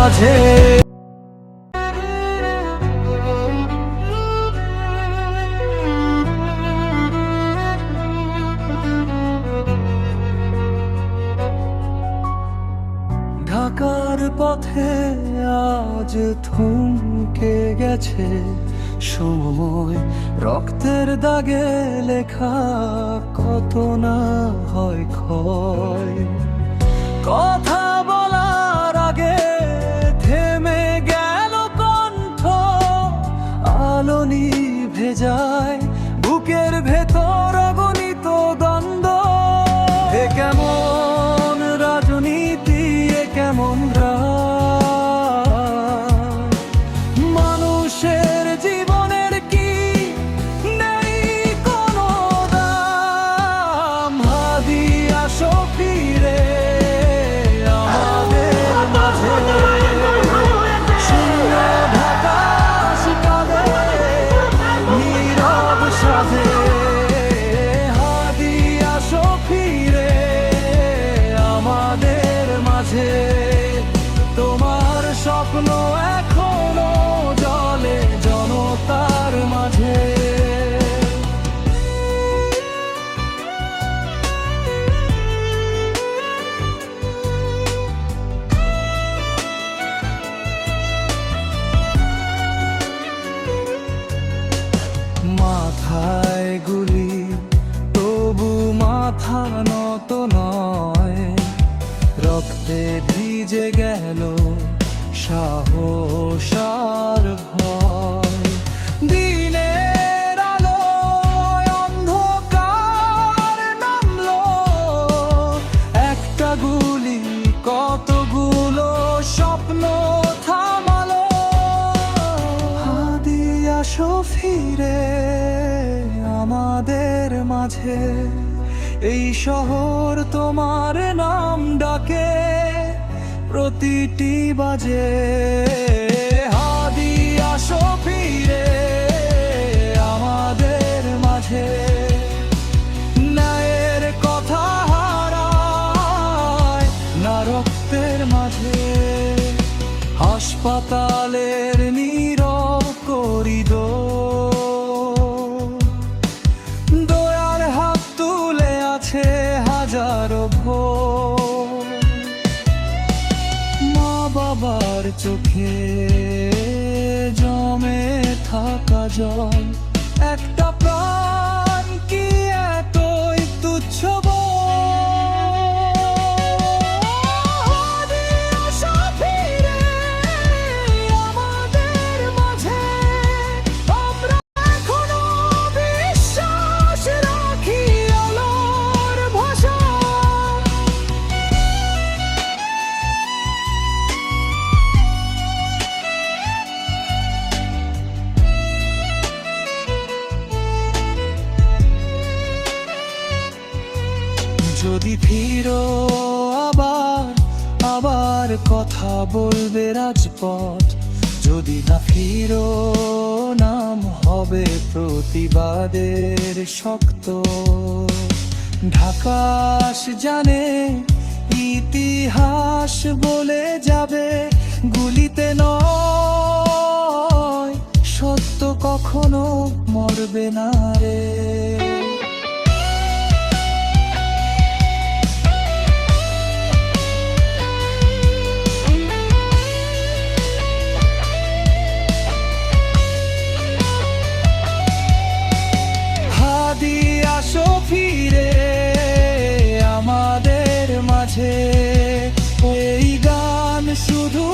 মাঝে। ঢাকার পথে আজ থমকে গেছে সময়, রক্তের দাগে লেখা কত না হয় ক্ষয়। কথা বলার আগে থেমে গেল কণ্ঠ, আলো নিভে যায় বুকের ভেতর অগণিত দ্বন্দ্ব। এ কেমন রাজনীতি, এ কেমন মানুষের জীবনের কি নেই কোনো দাম? হাদি আসো ফিরে আমাদের মাঝে, শূন্য ঢাকা শিকারে নীরব সাধে। হাদি আসো ফিরে আমাদের মাঝে, তোমার স্বপ্ন এখনো জলে জনতার মাঝে। মাথায় গুলি তবু মাথা নত নয়, রক্তে ভিজে গেল সাহস আর ভয়। দিনের আলোয় অন্ধকার নামলো, একটা গুলি কতগুলো স্বপ্ন থামালো। হাদি আসো ফিরে আমাদের মাঝে, এই শহর তোমার নাম ডাকে প্রতিটি বাজে। হাদি আসো ফিরে আমাদের মাঝে, ন্যায়ের কথা হারায় না রক্তের মাঝে। হাসপাতালের নীরব করিডোর, দয়ার হাত তুলে আছে হাজারো ভোর। মা বাবার চোখে জমে থাকা জল, একটা প্রাণ কি এতই তুচ্ছ বল? হাদি আসো ফিরে আমাদের মাঝে, আমরা এখনো বিশ্বাস রাখি আলোর ভাষা। যদি ফিরো আবার আবার কথা বলবে রাজপথ, যদি না ফিরো নাম হবে প্রতিবাদের শক্ত। ঢাকাশ জানে ইতিহাস বলে যাবে গুলিতে নয়, সত্য কখনো মরবে না রে। হাদি আসো ফিরে আমাদের মাঝে, এই গান শুধু